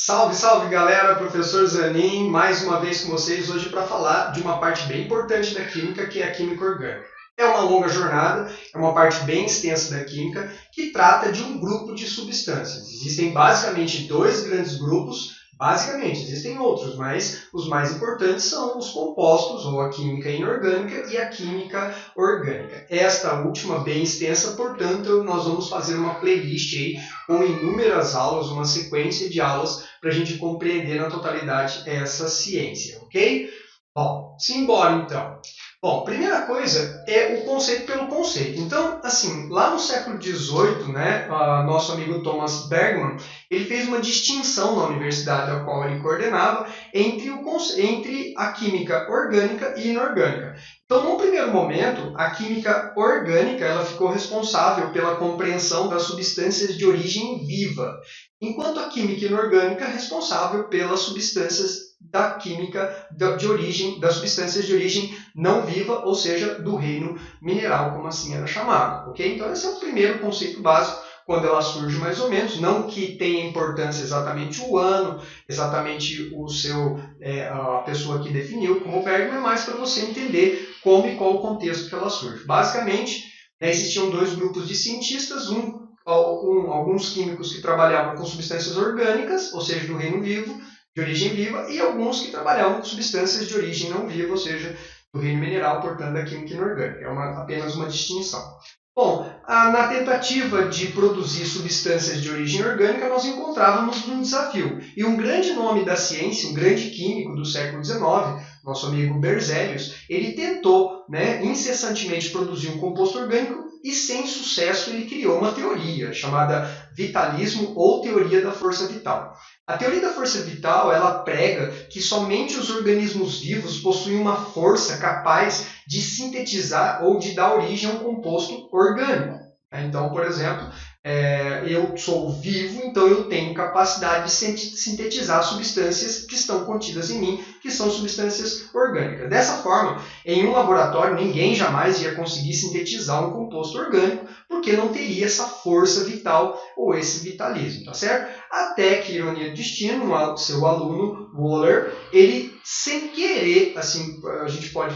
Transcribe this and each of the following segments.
Salve, salve galera, professor Zanin, mais uma vez com vocês hoje para falar de uma parte bem importante da química, que é a química orgânica. É uma longa jornada, é uma parte bem extensa da química, que trata de um grupo de substâncias. Existem basicamente dois grandes grupos, existem outros, mas os mais importantes são os compostos, ou a química inorgânica e a química orgânica. Esta última bem extensa, portanto, nós vamos fazer uma playlist aí com inúmeras aulas, uma sequência de aulas para a gente compreender na totalidade essa ciência, ok? Bom, simbora então. Bom, primeira coisa é o conceito pelo conceito. Então, assim, lá no século XVIII, né, nosso amigo Thomas Bergman, ele fez uma distinção na universidade a qual ele coordenava entre a química orgânica e inorgânica. Então, num primeiro momento, a química orgânica ela ficou responsável pela compreensão das substâncias de origem viva, enquanto a química inorgânica é responsável pelas substâncias da química das substâncias de origem não viva, ou seja, do reino mineral, como assim era chamado. Okay? Então, esse é o primeiro conceito básico, quando ela surge mais ou menos, não que tenha importância exatamente o ano, exatamente a pessoa que definiu como Bergman, mas para você entender como e qual o contexto que ela surge. Basicamente, existiam dois grupos de cientistas, alguns químicos que trabalhavam com substâncias orgânicas, ou seja, do reino vivo, de origem viva, e alguns que trabalhavam com substâncias de origem não viva, ou seja, do reino mineral, portanto, da química inorgânica. É apenas uma distinção. Bom, na tentativa de produzir substâncias de origem orgânica, nós encontrávamos um desafio. E um grande nome da ciência, um grande químico do século XIX, nosso amigo Berzelius, ele tentou incessantemente produzir um composto orgânico e, sem sucesso, ele criou uma teoria chamada vitalismo ou teoria da força vital. A teoria da força vital ela prega que somente os organismos vivos possuem uma força capaz de sintetizar ou de dar origem a um composto orgânico. Então, por exemplo, eu sou vivo, então eu tenho capacidade de sintetizar substâncias que estão contidas em mim, que são substâncias orgânicas. Dessa forma, em um laboratório, ninguém jamais ia conseguir sintetizar um composto orgânico, porque não teria essa força vital ou esse vitalismo, tá certo? Até que, ironia do destino, seu aluno, Wöhler, ele, sem querer, assim, a gente pode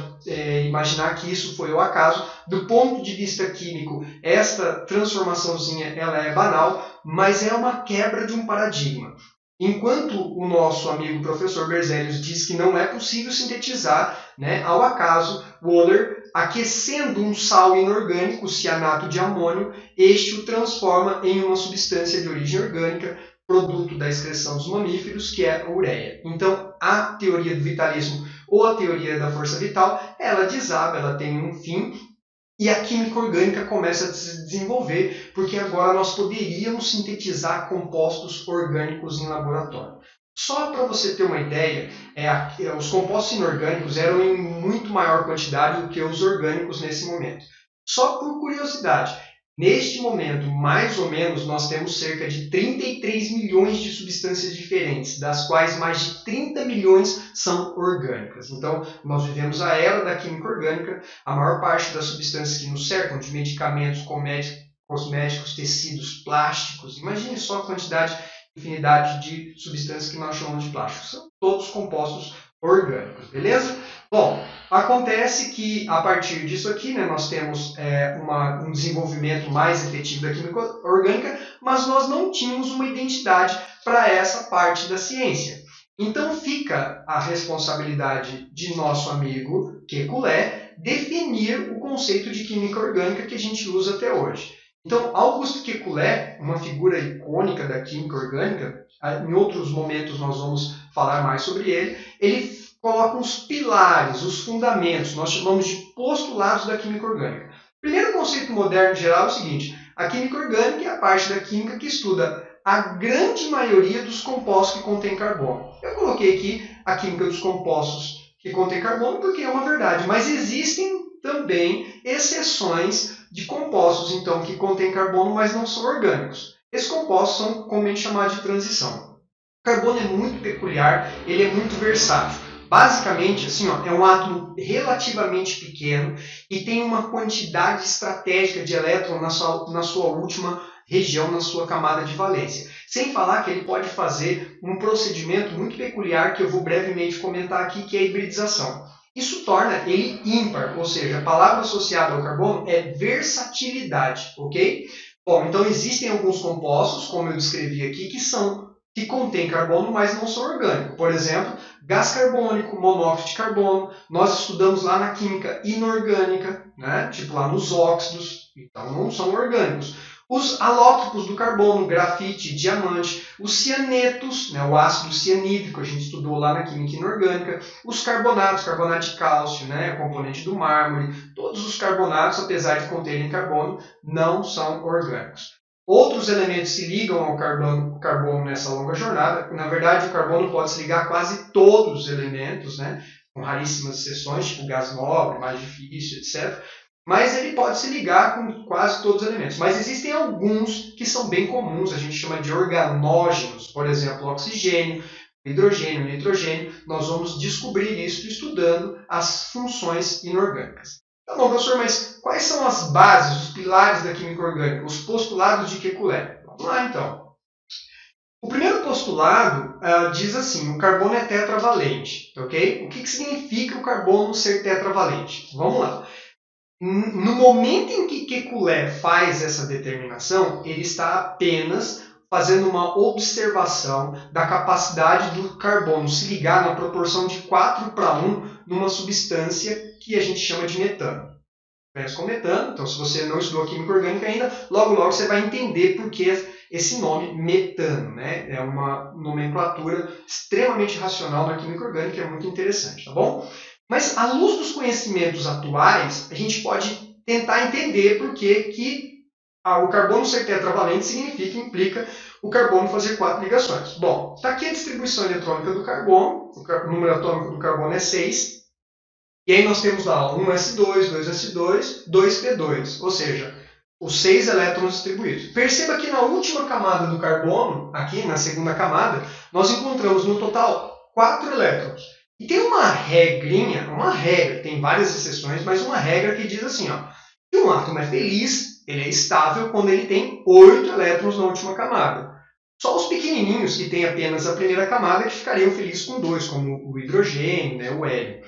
imaginar que isso foi o acaso, do ponto de vista químico, esta transformaçãozinha ela é banal, mas é uma quebra de um paradigma. Enquanto o nosso amigo professor Berzelius diz que não é possível sintetizar, ao acaso, Wöhler, aquecendo um sal inorgânico, cianato de amônio, este o transforma em uma substância de origem orgânica, produto da excreção dos mamíferos, que é a ureia. Então, a teoria do vitalismo ou a teoria da força vital, ela desaba, ela tem um fim, e a química orgânica começa a se desenvolver, porque agora nós poderíamos sintetizar compostos orgânicos em laboratório. Só para você ter uma ideia, os compostos inorgânicos eram em muito maior quantidade do que os orgânicos nesse momento. Só por curiosidade, neste momento, mais ou menos, nós temos cerca de 33 milhões de substâncias diferentes, das quais mais de 30 milhões são orgânicas. Então, nós vivemos a era da química orgânica, a maior parte das substâncias que nos cercam, de medicamentos, cosméticos, tecidos, plásticos, imagine só a quantidade, infinidade de substâncias que nós chamamos de plásticos. São todos compostos orgânicos, beleza? Bom, acontece que a partir disso aqui, nós temos um desenvolvimento mais efetivo da química orgânica, mas nós não tínhamos uma identidade para essa parte da ciência. Então fica a responsabilidade de nosso amigo Kekulé definir o conceito de química orgânica que a gente usa até hoje. Então, Auguste Kekulé, uma figura icônica da química orgânica, em outros momentos nós vamos falar mais sobre ele coloca os pilares, os fundamentos, nós chamamos de postulados da química orgânica. O primeiro conceito moderno geral é o seguinte: a química orgânica é a parte da química que estuda a grande maioria dos compostos que contêm carbono. Eu coloquei aqui a química dos compostos que contêm carbono porque é uma verdade, mas existem também exceções de compostos então que contêm carbono, mas não são orgânicos. Esses compostos são comumente chamados de transição. O carbono é muito peculiar, ele é muito versátil. Basicamente, assim, é um átomo relativamente pequeno e tem uma quantidade estratégica de elétrons na sua última região, na sua camada de valência. Sem falar que ele pode fazer um procedimento muito peculiar que eu vou brevemente comentar aqui, que é a hibridização. Isso torna ele ímpar, ou seja, a palavra associada ao carbono é versatilidade, ok? Bom, então existem alguns compostos, como eu descrevi aqui, que contêm carbono, mas não são orgânicos. Por exemplo, gás carbônico, monóxido de carbono. Nós estudamos lá na química inorgânica, né? Tipo lá nos óxidos, então não são orgânicos. Os alótropos do carbono, grafite, diamante, os cianetos, né, o ácido cianídrico, a gente estudou lá na química inorgânica, os carbonatos, carbonato de cálcio, né, componente do mármore, todos os carbonatos, apesar de conterem carbono, não são orgânicos. Outros elementos se ligam ao carbono nessa longa jornada. Na verdade, o carbono pode se ligar a quase todos os elementos, né, com raríssimas exceções, tipo gás nobre, mais difícil, etc. Mas ele pode se ligar com quase todos os elementos. Mas existem alguns que são bem comuns, a gente chama de organógenos, por exemplo, oxigênio, hidrogênio, nitrogênio. Nós vamos descobrir isso estudando as funções inorgânicas. Tá bom, professor, mas quais são as bases, os pilares da química orgânica, os postulados de Kekulé? Vamos lá, então. O primeiro postulado diz assim, o carbono é tetravalente, ok? O que significa o carbono ser tetravalente? Vamos lá. No momento em que Kekulé faz essa determinação, ele está apenas fazendo uma observação da capacidade do carbono se ligar na proporção de 4:1 numa substância que a gente chama de metano. Começa com metano, então se você não estudou química orgânica ainda, logo você vai entender por que esse nome metano, né? É uma nomenclatura extremamente racional na química orgânica, é muito interessante, tá bom? Mas, à luz dos conhecimentos atuais, a gente pode tentar entender por que o carbono ser tetravalente implica o carbono fazer 4 ligações. Bom, está aqui a distribuição eletrônica do carbono, o número atômico do carbono é 6, e aí nós temos lá 1s2, 2s2, 2p2, ou seja, os 6 elétrons distribuídos. Perceba que na última camada do carbono, aqui na segunda camada, nós encontramos no total 4 elétrons. E tem uma regrinha, tem várias exceções, mas uma regra que diz assim, ó, que um átomo é feliz, ele é estável quando ele tem 8 elétrons na última camada. Só os pequenininhos que têm apenas a primeira camada que ficariam felizes com 2, como o hidrogênio, né, o hélio.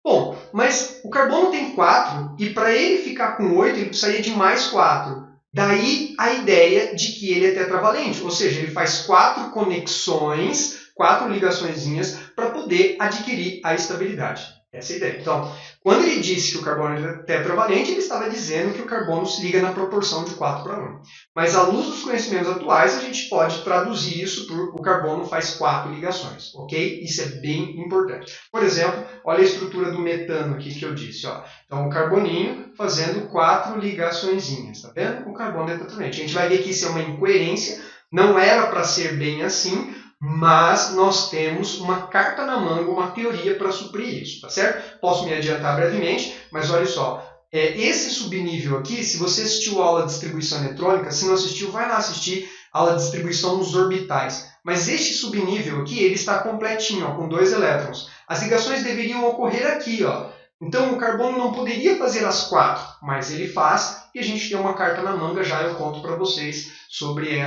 Bom, mas o carbono tem 4 e para ele ficar com 8 ele precisaria de mais 4. Daí a ideia de que ele é tetravalente, ou seja, ele faz 4 conexões, 4 ligaçõezinhas para poder adquirir a estabilidade. Essa é a ideia. Então, quando ele disse que o carbono é tetravalente, ele estava dizendo que o carbono se liga na proporção de 4:1. Mas, à luz dos conhecimentos atuais, a gente pode traduzir isso por o carbono faz 4 ligações, ok? Isso é bem importante. Por exemplo, olha a estrutura do metano aqui que eu disse. Ó. Então, o carboninho fazendo 4 ligaçõezinhas, tá vendo? O carbono é tetravalente. A gente vai ver que isso é uma incoerência, não era para ser bem assim, mas nós temos uma carta na manga, uma teoria para suprir isso, tá certo? Posso me adiantar brevemente, mas olha só, esse subnível aqui, se você assistiu a aula de distribuição eletrônica, se não assistiu, vai lá assistir a aula de distribuição nos orbitais. Mas este subnível aqui, ele está completinho, ó, com 2 elétrons. As ligações deveriam ocorrer aqui, ó. Então o carbono não poderia fazer as 4, mas ele faz e a gente tem uma carta na manga, já eu conto para vocês sobre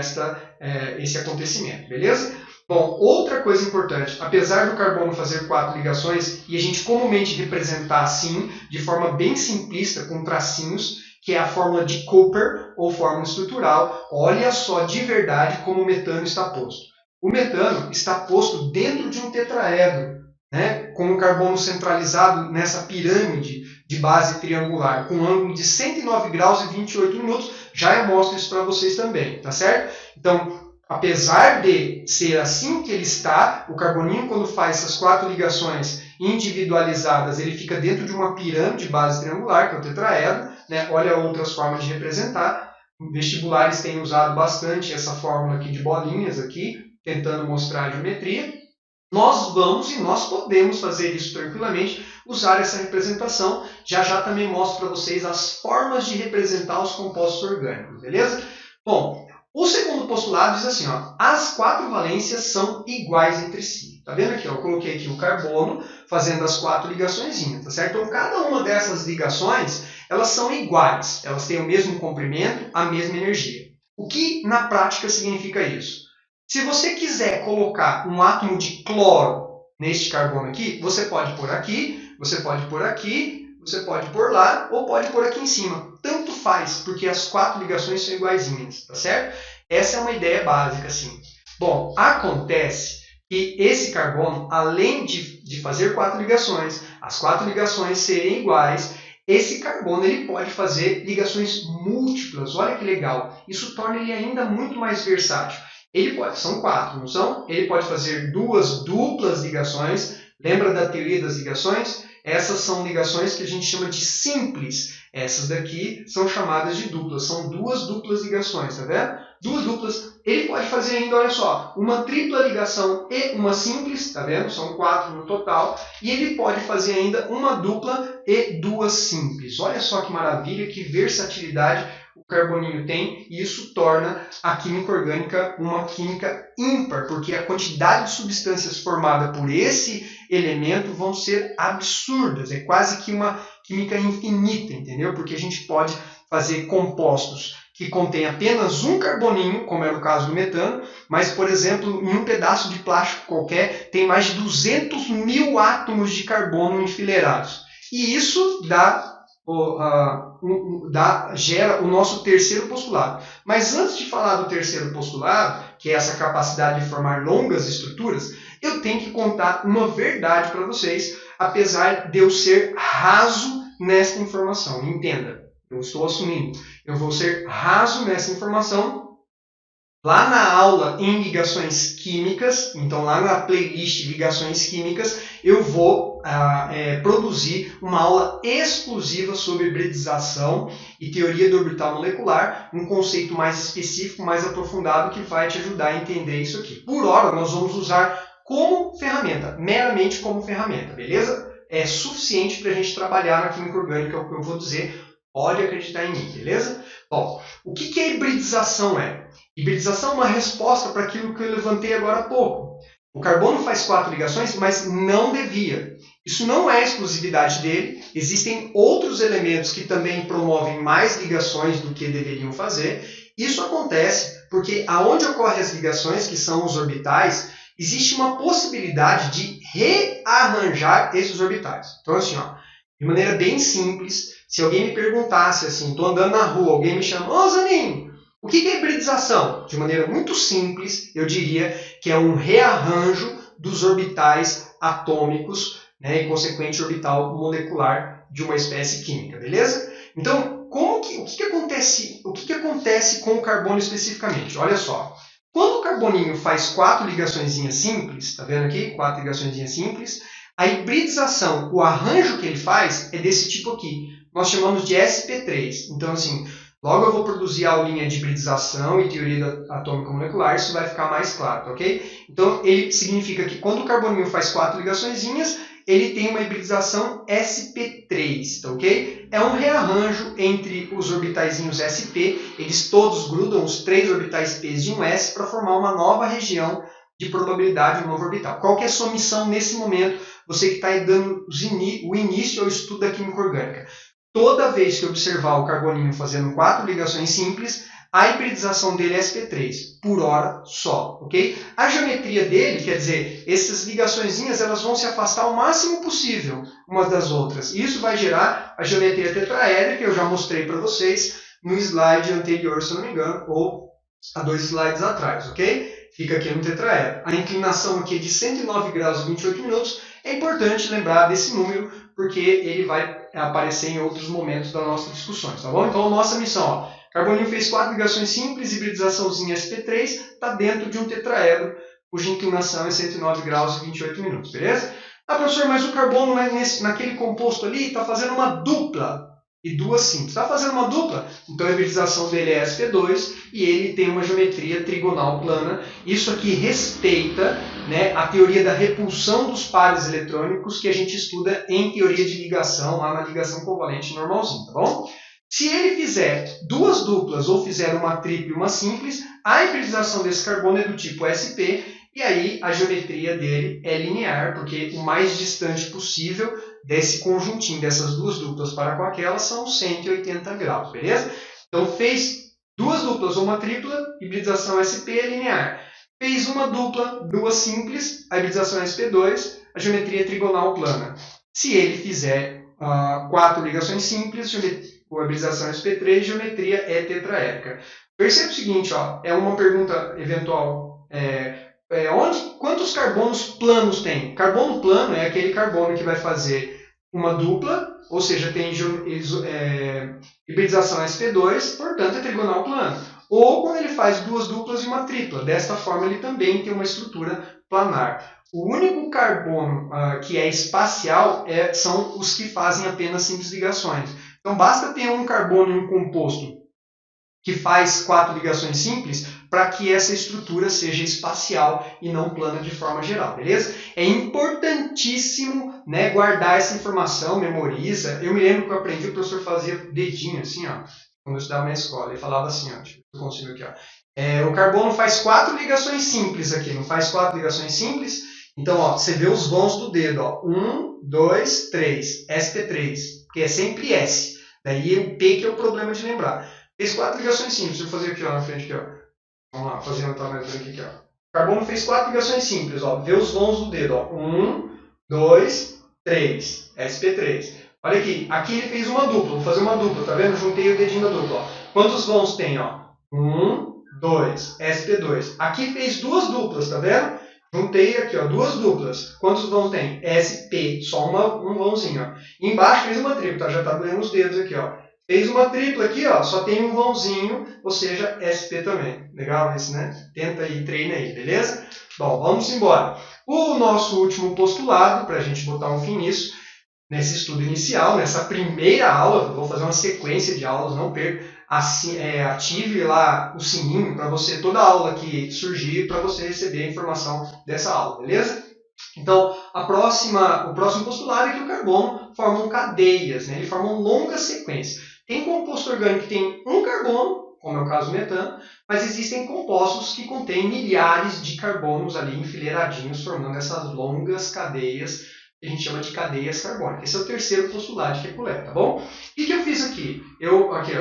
esse acontecimento, beleza? Bom, outra coisa importante, apesar do carbono fazer 4 ligações e a gente comumente representar assim, de forma bem simplista, com tracinhos, que é a fórmula de Cooper, ou fórmula estrutural, olha só de verdade como o metano está posto. O metano está posto dentro de um tetraedro, né, com o carbono centralizado nessa pirâmide de base triangular, com um ângulo de 109 graus e 28 minutos. Já eu mostro isso para vocês também, tá certo? Então, apesar de ser assim que ele está, o carboninho, quando faz essas 4 ligações individualizadas, ele fica dentro de uma pirâmide de base triangular, que é o tetraedro. Né? Olha outras formas de representar. Vestibulares têm usado bastante essa fórmula aqui de bolinhas, aqui, tentando mostrar a geometria. Nós vamos e nós podemos fazer isso tranquilamente, usar essa representação. Já também mostro para vocês as formas de representar os compostos orgânicos, beleza? Bom, o segundo postulado diz assim, ó, as 4 valências são iguais entre si. Tá vendo aqui? Ó, eu coloquei aqui o carbono fazendo as 4 ligaçõezinhas, tá certo? Então, cada uma dessas ligações, elas são iguais. Elas têm o mesmo comprimento, a mesma energia. O que, na prática, significa isso? Se você quiser colocar um átomo de cloro neste carbono aqui, você pode pôr aqui, você pode pôr aqui, você pode pôr lá ou pode pôr aqui em cima. Tanto faz, porque as 4 ligações são iguaizinhas, tá certo? Essa é uma ideia básica, assim. Bom, acontece que esse carbono, além de fazer 4 ligações, as 4 ligações serem iguais, esse carbono ele pode fazer ligações múltiplas. Olha que legal. Isso torna ele ainda muito mais versátil. Ele pode, são 4, não são? Ele pode fazer 2 duplas ligações. Lembra da teoria das ligações? Essas são ligações que a gente chama de simples. Essas daqui são chamadas de duplas. São 2 duplas ligações, tá vendo? 2 duplas. Ele pode fazer ainda, olha só, uma tripla ligação e uma simples, tá vendo? São 4 no total. E ele pode fazer ainda uma dupla e 2 simples. Olha só que maravilha, que versatilidade o carboninho tem, e isso torna a química orgânica uma química ímpar, porque a quantidade de substâncias formada por esse elemento vão ser absurdas, é quase que uma química infinita, entendeu? Porque a gente pode fazer compostos que contêm apenas um carboninho, como era o caso do metano, mas, por exemplo, em um pedaço de plástico qualquer, tem mais de 200 mil átomos de carbono enfileirados. E isso gera o nosso terceiro postulado. Mas antes de falar do terceiro postulado, que é essa capacidade de formar longas estruturas, eu tenho que contar uma verdade para vocês, apesar de eu ser raso nesta informação. Entenda, eu estou assumindo, eu vou ser raso nessa informação. Lá na aula em ligações químicas, então lá na playlist ligações químicas, eu vou produzir uma aula exclusiva sobre hibridização e teoria do orbital molecular, um conceito mais específico, mais aprofundado, que vai te ajudar a entender isso aqui. Por hora, nós vamos usar como ferramenta, meramente como ferramenta, beleza? É suficiente para a gente trabalhar na química orgânica, é o que eu vou dizer, pode acreditar em mim, beleza? Bom, o que a hibridização é? Hibridização é uma resposta para aquilo que eu levantei agora há pouco. O carbono faz 4 ligações, mas não devia. Isso não é exclusividade dele. Existem outros elementos que também promovem mais ligações do que deveriam fazer. Isso acontece porque aonde ocorrem as ligações, que são os orbitais, existe uma possibilidade de rearranjar esses orbitais. Então, assim, ó, de maneira bem simples, se alguém me perguntasse assim, estou andando na rua, alguém me chama, ô Zaninho, o que é hibridização? De maneira muito simples, eu diria que é um rearranjo dos orbitais atômicos, né, e consequente orbital molecular de uma espécie química, beleza? Então, o que acontece com o carbono especificamente? Olha só, quando o carboninho faz 4 ligaçõezinhas simples, tá vendo aqui? 4 ligaçõezinhas simples, a hibridização, o arranjo que ele faz é desse tipo aqui. Nós chamamos de sp3. Então, assim, logo eu vou produzir a aulinha de hibridização e teoria atômica molecular, isso vai ficar mais claro, ok? Então, ele significa que quando o carboninho faz 4 ligaçõezinhas, ele tem uma hibridização sp3, tá, ok? É um rearranjo entre os orbitaizinhos sp, eles todos grudam os 3 orbitais p de um s para formar uma nova região de probabilidade, um novo orbital. Qual que é a sua missão nesse momento, você que está dando o início ao estudo da química orgânica? Toda vez que observar o carboninho fazendo 4 ligações simples, a hibridização dele é sp3, por hora só, ok? A geometria dele, quer dizer, essas ligaçõezinhas elas vão se afastar o máximo possível umas das outras. Isso vai gerar a geometria tetraédrica, que eu já mostrei para vocês no slide anterior, se não me engano, ou há 2 slides atrás, ok? Fica aqui no tetraedro. A inclinação aqui é de 109 graus e 28 minutos. É importante lembrar desse número, porque ele vai aparecer em outros momentos das nossas discussões, tá bom? Então, a nossa missão, ó, carboninho fez 4 ligações simples, hibridizaçãozinha sp3, está dentro de um tetraedro, cuja inclinação é 109 graus e 28 minutos, beleza? Ah, professor, mas o carbono naquele composto ali está fazendo uma dupla e 2 simples. Está fazendo uma dupla, então a hibridização dele é sp2 e ele tem uma geometria trigonal plana. Isso aqui respeita, né, a teoria da repulsão dos pares eletrônicos que a gente estuda em teoria de ligação, lá na ligação covalente normalzinho, tá bom? Se ele fizer 2 duplas ou fizer uma tripla e uma simples, a hibridização desse carbono é do tipo sp, e aí a geometria dele é linear, porque o mais distante possível desse conjuntinho, dessas 2 duplas para com aquela, são 180 graus, beleza? Então fez 2 duplas ou uma tripla, hibridização sp é linear. fez uma dupla, duas simples, a hibridização é sp2, a geometria é trigonal plana. Se ele fizer 4 ligações simples, a hibridização é sp3, geometria é tetraédrica. Perceba o seguinte, ó, é uma pergunta eventual. Quantos carbonos planos tem? Carbono plano é aquele carbono que vai fazer uma dupla, ou seja, tem hibridização sp2, portanto é trigonal plano. Ou quando ele faz duas duplas e uma tripla. Desta forma ele também tem uma estrutura planar. O único carbono que é espacial são os que fazem apenas simples ligações. Então basta ter um carbono em um composto que faz 4 ligações simples para que essa estrutura seja espacial e não plana de forma geral, beleza? É importantíssimo, né, guardar essa informação, memoriza. Eu me lembro que eu aprendi, o professor fazia dedinho assim, ó, quando eu estudava na escola. Ele falava assim, ó, tipo, eu consigo aqui, ó. O carbono faz 4 ligações simples aqui, não faz 4 ligações simples? Então, ó, você vê os vãos do dedo, ó, 1, 2, 3, sp3, que é sempre S. Daí o P que é o problema de lembrar. Fez 4 ligações simples. Deixa eu fazer aqui, ó, na frente aqui, ó. Vamos lá, fazer um tamanho aqui, ó. O carbono fez 4 ligações simples, ó. Vê os vãos do dedo, ó. 1, 2, 3, sp3. Olha aqui, aqui ele fez uma dupla. Vou fazer uma dupla, tá vendo? Juntei o dedinho da dupla, ó. Quantos vãos tem, ó? 1, 2, sp2. Aqui fez duas duplas, tá vendo? Juntei aqui, ó, duas duplas. Quantos vãos tem? sp, só um vãozinho, ó. E embaixo fez uma tripla, tá? Já tá doendo os dedos aqui, ó. Fez uma tripla aqui, ó, só tem um vãozinho, ou seja, SP também. Legal esse, né? Tenta aí, treina aí, beleza? Bom, vamos embora. O nosso último postulado, para a gente botar um fim nisso, nesse estudo inicial, nessa primeira aula, eu vou fazer uma sequência de aulas, não perca, ative lá o sininho para você, toda aula que surgir, para você receber a informação dessa aula, beleza? Então, o próximo postulado é que o carbono formam cadeias, né? Ele forma uma longa sequência. Tem composto orgânico que tem um carbono, como é o caso do metano, mas existem compostos que contêm milhares de carbonos ali enfileiradinhos, formando essas longas cadeias que a gente chama de cadeias carbônicas. Esse é o terceiro postulado de Kekulé, tá bom? O que eu fiz aqui?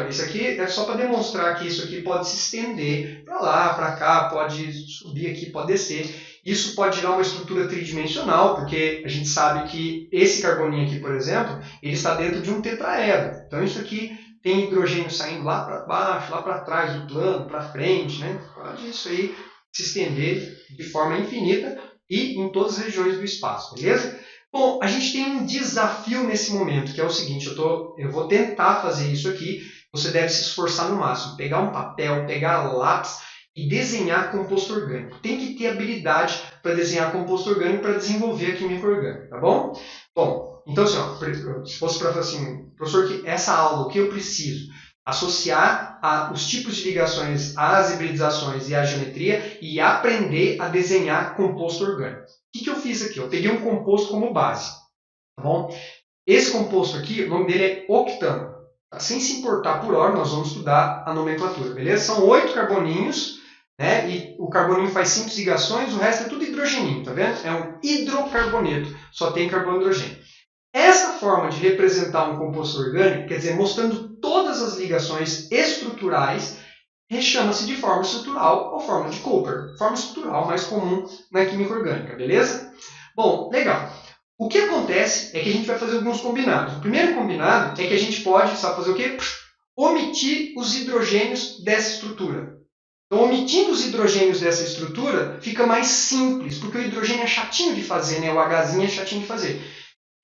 Isso aqui é só para demonstrar que isso aqui pode se estender para lá, para cá, pode subir aqui, pode descer. Isso pode gerar uma estrutura tridimensional, porque a gente sabe que esse carboninho aqui, por exemplo, ele está dentro de um tetraedro. Então isso aqui tem hidrogênio saindo lá para baixo, lá para trás do plano, para frente, né? Pode isso aí se estender de forma infinita e em todas as regiões do espaço, beleza? Bom, a gente tem um desafio nesse momento, que é o seguinte, eu vou tentar fazer isso aqui, você deve se esforçar no máximo, pegar um papel, pegar lápis e desenhar composto orgânico. Tem que ter habilidade para desenhar composto orgânico para desenvolver a química orgânica, tá bom? Bom, então assim, ó, se fosse para falar assim, professor, que essa aula, o que eu preciso? Associar os tipos de ligações às hibridizações e à geometria e aprender a desenhar composto orgânico. O que eu fiz aqui? Eu peguei um composto como base, tá bom? Esse composto aqui, o nome dele é octano. Tá? Sem se importar por ordem, nós vamos estudar a nomenclatura, beleza? São 8 carboninhos, né? E o carboninho faz simples ligações, o resto é tudo hidrogeninho, tá vendo? É um hidrocarboneto, só tem carbono e hidrogênio. Essa forma de representar um composto orgânico, quer dizer, mostrando todas as ligações estruturais, chama-se de forma estrutural ou forma de Cooper. Forma estrutural mais comum na química orgânica, beleza? Bom, legal. O que acontece é que a gente vai fazer alguns combinados. O primeiro combinado é que a gente pode, sabe fazer o quê? Omitir os hidrogênios dessa estrutura. Então, omitindo os hidrogênios dessa estrutura, fica mais simples, porque o hidrogênio é chatinho de fazer, né? O Hzinho é chatinho de fazer.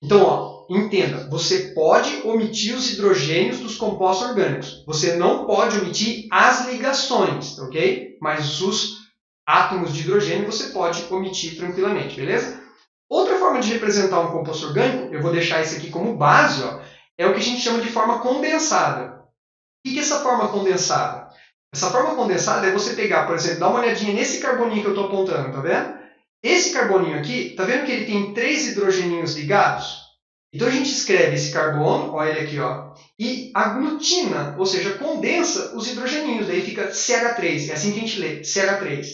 Então, ó, entenda, você pode omitir os hidrogênios dos compostos orgânicos. Você não pode omitir as ligações, ok? Mas os átomos de hidrogênio você pode omitir tranquilamente, beleza? Outra forma de representar um composto orgânico, eu vou deixar esse aqui como base, ó, é o que a gente chama de forma condensada. O que é essa forma condensada? Essa forma condensada é você pegar, por exemplo, dá uma olhadinha nesse carboninho que eu estou apontando, tá vendo? Esse carboninho aqui, tá vendo que ele tem 3 hidrogeninhos ligados? Então a gente escreve esse carbono, olha ele aqui, ó, e aglutina, ou seja, condensa os hidrogeninhos, daí fica CH3, é assim que a gente lê, CH3.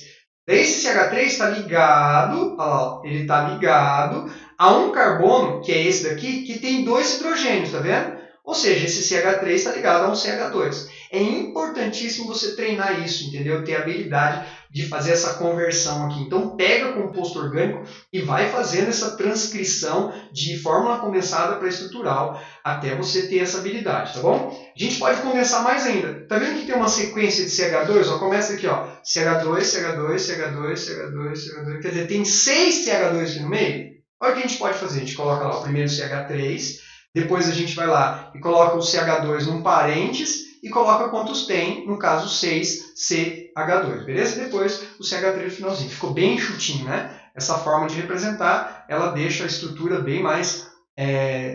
Daí esse CH3 está ligado, ó, ele está ligado a um carbono, que é esse daqui, que tem 2 hidrogênios, tá vendo? Ou seja, esse CH3 está ligado a um CH2. É importantíssimo você treinar isso, entendeu? Ter a habilidade de fazer essa conversão aqui. Então, pega composto orgânico e vai fazendo essa transcrição de fórmula condensada para estrutural até você ter essa habilidade, tá bom? A gente pode condensar mais ainda. Tá vendo que tem uma sequência de CH2? Ó, começa aqui, ó. CH2, CH2, CH2, CH2, CH2. Quer dizer, tem 6 CH2 aqui no meio. Olha o que a gente pode fazer. A gente coloca lá o primeiro CH3, depois a gente vai lá e coloca o CH2 num parênteses e coloca quantos tem, no caso 6 CH2, beleza? Depois o CH3 no finalzinho. Ficou bem enxutinho, né? Essa forma de representar, ela deixa a estrutura bem mais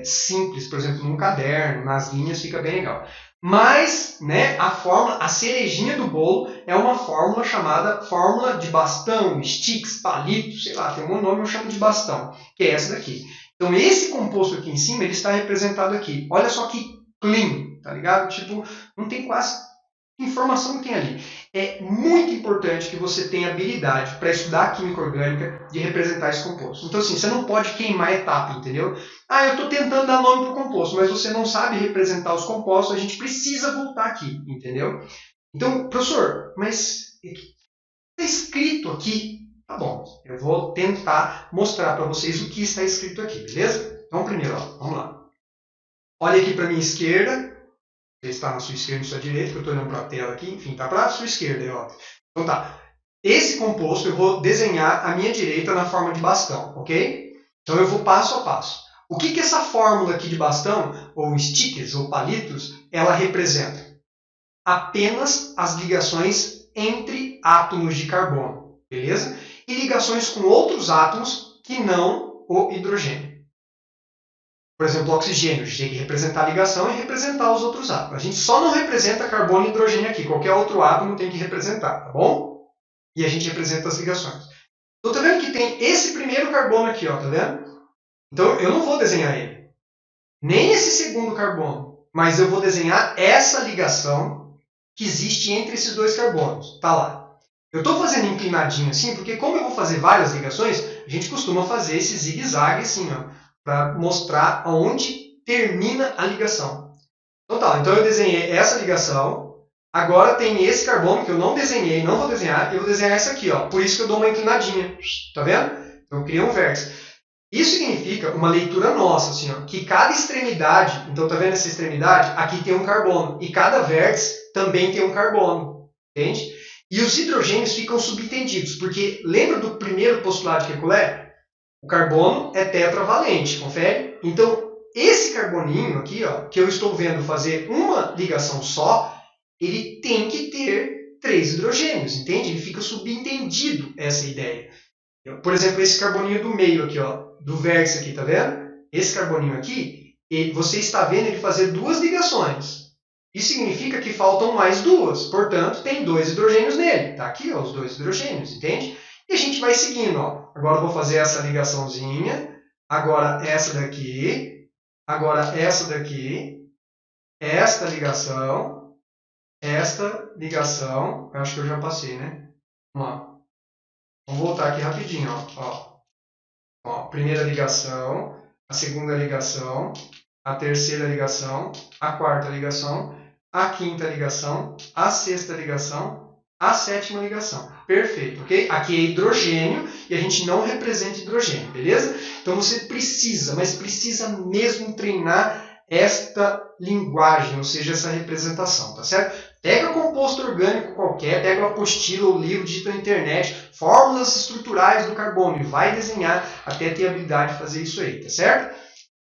simples, por exemplo, num caderno, nas linhas, fica bem legal. Mas, né, a fórmula, a cerejinha do bolo é uma fórmula chamada fórmula de bastão, sticks, palito, sei lá, tem um nome, eu chamo de bastão, que é essa daqui. Então, esse composto aqui em cima, ele está representado aqui. Olha só que clean, tá ligado? Tipo, não tem quase informação que tem ali. É muito importante que você tenha habilidade para estudar a química orgânica de representar esse composto. Então, assim, você não pode queimar a etapa, entendeu? Ah, eu estou tentando dar nome para o composto, mas você não sabe representar os compostos, a gente precisa voltar aqui, entendeu? Então, professor, mas está escrito aqui. Tá bom, eu vou tentar mostrar para vocês o que está escrito aqui, beleza? Então, primeiro, ó, vamos lá. Olha aqui para a minha esquerda. Ele está na sua esquerda e na sua direita, que eu estou olhando para a tela aqui. Enfim, está para a sua esquerda. Ó. Então tá. Esse composto eu vou desenhar à minha direita na forma de bastão, ok? Então eu vou passo a passo. O que essa fórmula aqui de bastão, ou stickers, ou palitos, ela representa? Apenas as ligações entre átomos de carbono, beleza? E ligações com outros átomos que não o hidrogênio. Por exemplo, o oxigênio, a gente tem que representar a ligação e representar os outros átomos. A gente só não representa carbono e hidrogênio aqui, qualquer outro átomo tem que representar, tá bom? E a gente representa as ligações. Então, tá vendo que tem esse primeiro carbono aqui, ó, tá vendo? Então, eu não vou desenhar ele. Nem esse segundo carbono, mas eu vou desenhar essa ligação que existe entre esses dois carbonos, tá lá. Eu estou fazendo inclinadinho assim, porque como eu vou fazer várias ligações, a gente costuma fazer esse zigue-zague assim, ó, para mostrar aonde termina a ligação. Então tá, então eu desenhei essa ligação, agora tem esse carbono que eu não desenhei, não vou desenhar, eu vou desenhar essa aqui, ó, por isso que eu dou uma inclinadinha, tá vendo? Então eu criei um vértice. Isso significa uma leitura nossa, assim, ó, que cada extremidade, então tá vendo essa extremidade? Aqui tem um carbono, e cada vértice também tem um carbono, entende? E os hidrogênios ficam subentendidos, porque lembra do primeiro postulado de Kekulé? O carbono é tetravalente, confere? Então, esse carboninho aqui, ó, que eu estou vendo fazer uma ligação só, ele tem que ter 3 hidrogênios, entende? Ele fica subentendido essa ideia. Por exemplo, esse carboninho do meio aqui, ó, do vértice aqui, tá vendo? Esse carboninho aqui, você está vendo ele fazer 2 ligações. Isso significa que faltam mais 2, portanto, tem 2 hidrogênios nele. Tá aqui, ó, os 2 hidrogênios, entende? E a gente vai seguindo, ó. Agora eu vou fazer essa ligaçãozinha, agora essa daqui, agora essa daqui, esta ligação, eu acho que eu já passei, né? Vamos lá. Vamos voltar aqui rapidinho, ó. Primeira ligação, a segunda ligação, a terceira ligação, a quarta ligação, a quinta ligação, a sexta ligação, a sétima ligação. Perfeito, ok? Aqui é hidrogênio e a gente não representa hidrogênio, beleza? Então você precisa, mas precisa mesmo treinar esta linguagem, ou seja, essa representação, tá certo? Pega composto orgânico qualquer, pega uma apostila ou livro, digita na internet, fórmulas estruturais do carbono e vai desenhar até ter a habilidade de fazer isso aí, tá certo?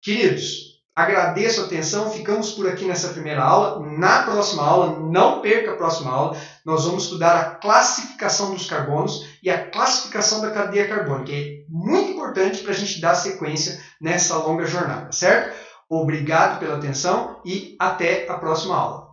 Queridos, agradeço a atenção, ficamos por aqui nessa primeira aula. Na próxima aula, não perca a próxima aula, nós vamos estudar a classificação dos carbonos e a classificação da cadeia carbônica. É muito importante para a gente dar sequência nessa longa jornada, certo? Obrigado pela atenção e até a próxima aula.